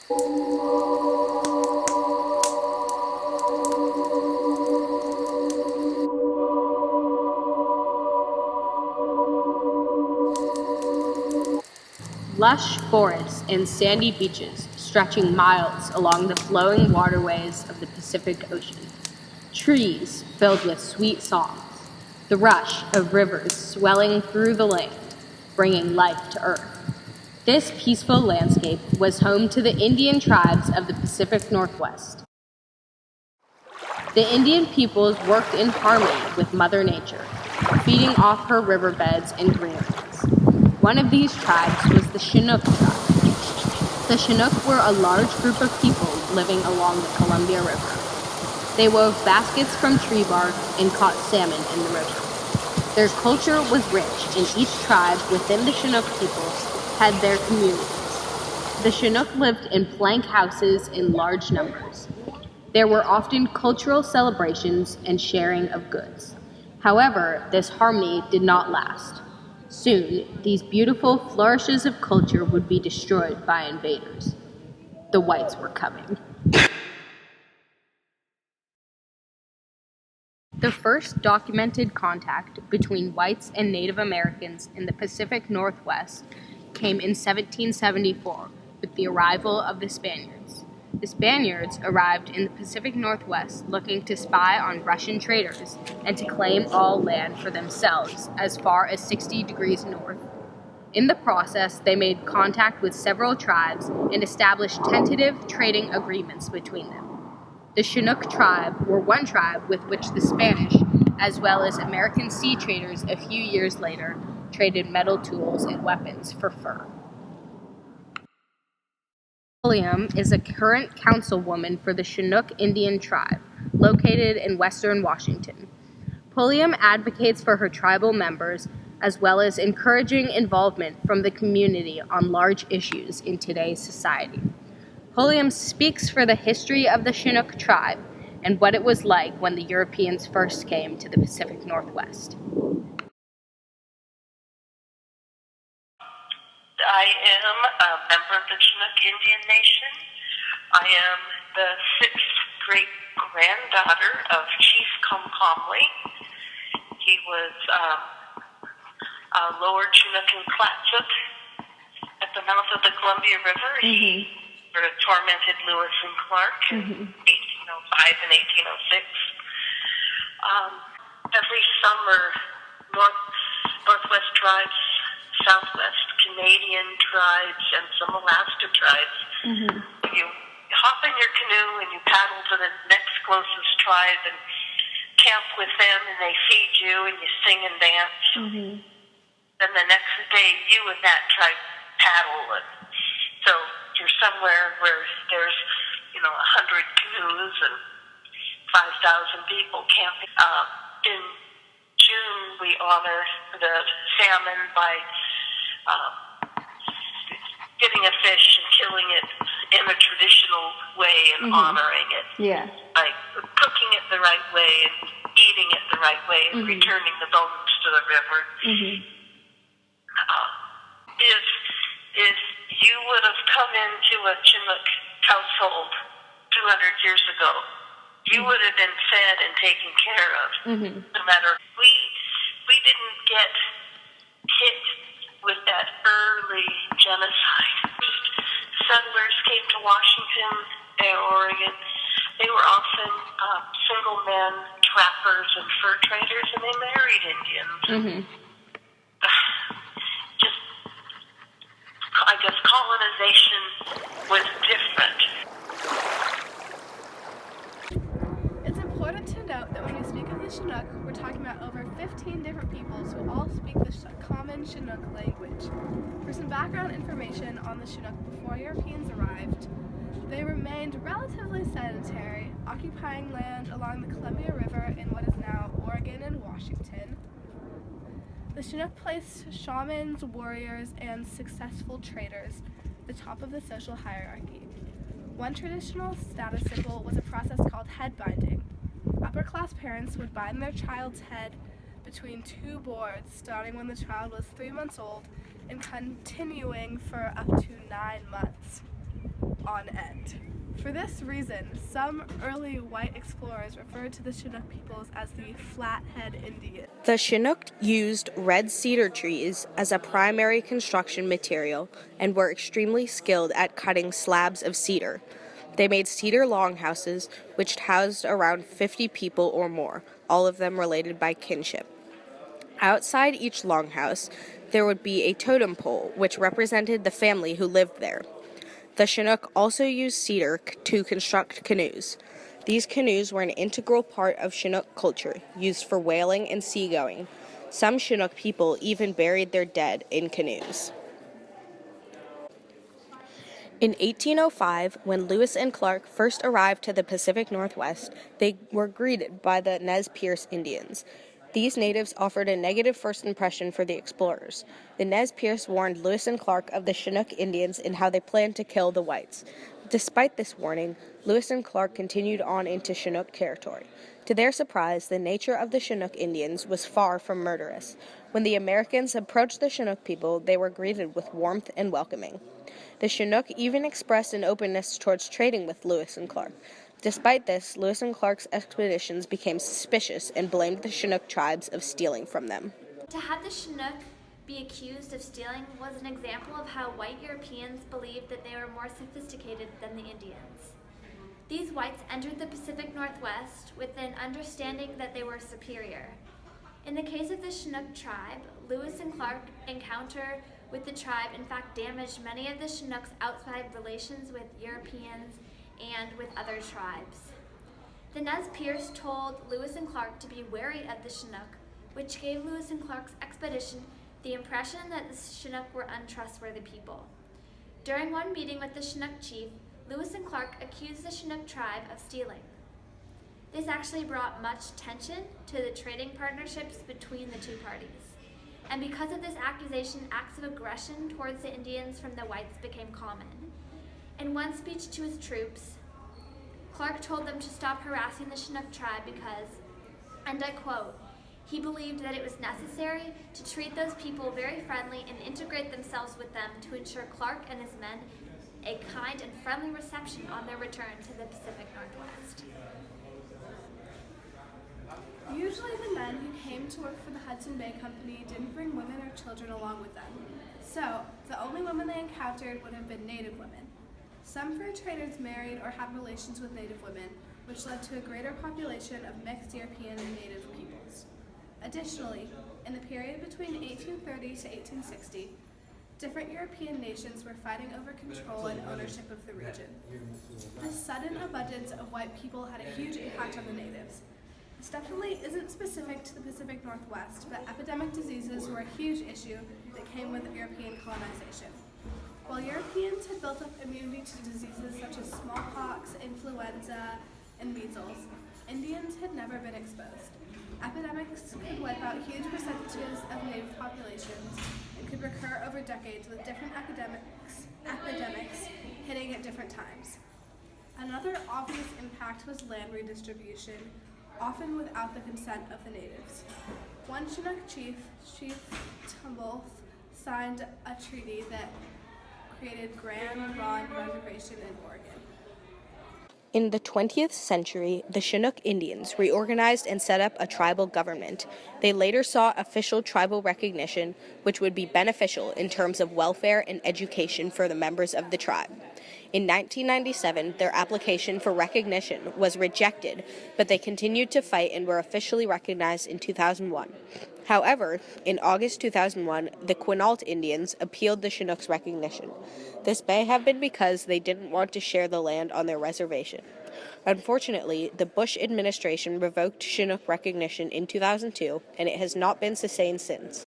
Lush forests and sandy beaches stretching miles along the flowing waterways of the Pacific Ocean. Trees filled with sweet songs, the rush of rivers swelling through the land, bringing life to earth. This peaceful landscape was home to the Indian tribes of the Pacific Northwest. The Indian peoples worked in harmony with Mother Nature, feeding off her riverbeds and greeneries. One of these tribes was the Chinook tribe. The Chinook were a large group of people living along the Columbia River. They wove baskets from tree bark and caught salmon in the river. Their culture was rich, and each tribe within the Chinook peoples had their communities. The Chinook lived in plank houses in large numbers. There were often cultural celebrations and sharing of goods. However, this harmony did not last. Soon, these beautiful flourishes of culture would be destroyed by invaders. The whites were coming. The first documented contact between whites and Native Americans in the Pacific Northwest came in 1774 with the arrival of the Spaniards. The Spaniards arrived in the Pacific Northwest looking to spy on Russian traders and to claim all land for themselves as far as 60 degrees north. In the process, they made contact with several tribes and established tentative trading agreements between them. The Chinook tribe were one tribe with which the Spanish, as well as American sea traders a few years later, traded metal tools and weapons for fur. Pulliam is a current councilwoman for the Chinook Indian tribe, located in western Washington. Pulliam advocates for her tribal members, as well as encouraging involvement from the community on large issues in today's society. Pulliam speaks for the history of the Chinook tribe and what it was like when the Europeans first came to the Pacific Northwest. I am a member of the Chinook Indian Nation. I am the sixth great-granddaughter of Chief Comcomly. He was a lower Chinook in Clatsop at the mouth of the Columbia River. He sort of tormented Lewis and Clark in 1805 and 1806. Every summer, Northwest tribes, Southwest Canadian tribes, and some Alaska tribes. You hop in your canoe and you paddle to the next closest tribe and camp with them, and they feed you and you sing and dance. Then the next day, you and that tribe paddle, and so you're somewhere where there's 100 canoes and 5,000 people camping. In June, we honor the salmon by getting a fish and killing it in a traditional way and honoring it. Yeah. Like cooking it the right way and eating it the right way and returning the bones to the river. If you would have come into a Chinook household 200 years ago, you would have been fed and taken care of. No matter, we didn't get hit with that early genocide. Settlers came to Washington and Oregon. They were often single men, trappers, and fur traders, and they married Indians. Just, I guess, colonization was different. It's important to note that when we speak of the Chinook, we're talking about over 15 different peoples who all speak the common Chinook language. For some background information on the Chinook before Europeans arrived, they remained relatively sedentary, occupying land along the Columbia River in what is now Oregon and Washington. The Chinook placed shamans, warriors, and successful traders at the top of the social hierarchy. One traditional status symbol was a process called head binding. Upper-class parents would bind their child's head between two boards, starting when the child was 3 months old and continuing for up to 9 months. on end. For this reason, some early white explorers referred to the Chinook peoples as the Flathead Indians. The Chinook used red cedar trees as a primary construction material and were extremely skilled at cutting slabs of cedar. They made cedar longhouses, which housed around 50 people or more, all of them related by kinship. Outside each longhouse, there would be a totem pole, which represented the family who lived there. The Chinook also used cedar to construct canoes. These canoes were an integral part of Chinook culture, used for whaling and seagoing. Some Chinook people even buried their dead in canoes. In 1805, when Lewis and Clark first arrived to the Pacific Northwest, they were greeted by the Nez Perce Indians. These natives offered a negative first impression for the explorers. The Nez Perce warned Lewis and Clark of the Chinook Indians and how they planned to kill the whites. Despite this warning, Lewis and Clark continued on into Chinook territory. To their surprise, the nature of the Chinook Indians was far from murderous. When the Americans approached the Chinook people, they were greeted with warmth and welcoming. The Chinook even expressed an openness towards trading with Lewis and Clark. Despite this, Lewis and Clark's expeditions became suspicious and blamed the Chinook tribes of stealing from them. To have the Chinook be accused of stealing was an example of how white Europeans believed that they were more sophisticated than the Indians. These whites entered the Pacific Northwest with an understanding that they were superior. In the case of the Chinook tribe, Lewis and Clark encounter with the tribe in fact damaged many of the Chinooks' outside relations with Europeans and with other tribes. The Nez Perce told Lewis and Clark to be wary of the Chinook, which gave Lewis and Clark's expedition the impression that the Chinook were untrustworthy people. During one meeting with the Chinook chief, Lewis and Clark accused the Chinook tribe of stealing. This actually brought much tension to the trading partnerships between the two parties. And because of this accusation, acts of aggression towards the Indians from the whites became common. In one speech to his troops, Clark told them to stop harassing the Chinook tribe because, and I quote, he believed that it was necessary to treat those people very friendly and integrate themselves with them to ensure Clark and his men a kind and friendly reception on their return to the Pacific Northwest. Usually the men who came to work for the Hudson Bay Company didn't bring women or children along with them. So, the only women they encountered would have been Native women. Some fur traders married or had relations with Native women, which led to a greater population of mixed European and Native peoples. Additionally, in the period between 1830 to 1860, different European nations were fighting over control and ownership of the region. The sudden abundance of white people had a huge impact on the natives. This definitely isn't specific to the Pacific Northwest, but epidemic diseases were a huge issue that came with European colonization. While Europeans had built up immunity to diseases such as smallpox, influenza, and measles, Indians had never been exposed. Epidemics could wipe out huge percentages of native populations and could recur over decades with different epidemics hitting at different times. Another obvious impact was land redistribution, often without the consent of the natives. One Chinook chief, Chief Tumbolth, signed a treaty that created Grand Ronde Reservation in Oregon. In the 20th century, the Chinook Indians reorganized and set up a tribal government. They later saw official tribal recognition, which would be beneficial in terms of welfare and education for the members of the tribe. In 1997, their application for recognition was rejected, but they continued to fight and were officially recognized in 2001. However, in August 2001, the Quinault Indians appealed the Chinook's recognition. This may have been because they didn't want to share the land on their reservation. Unfortunately, the Bush administration revoked Chinook recognition in 2002, and it has not been sustained since.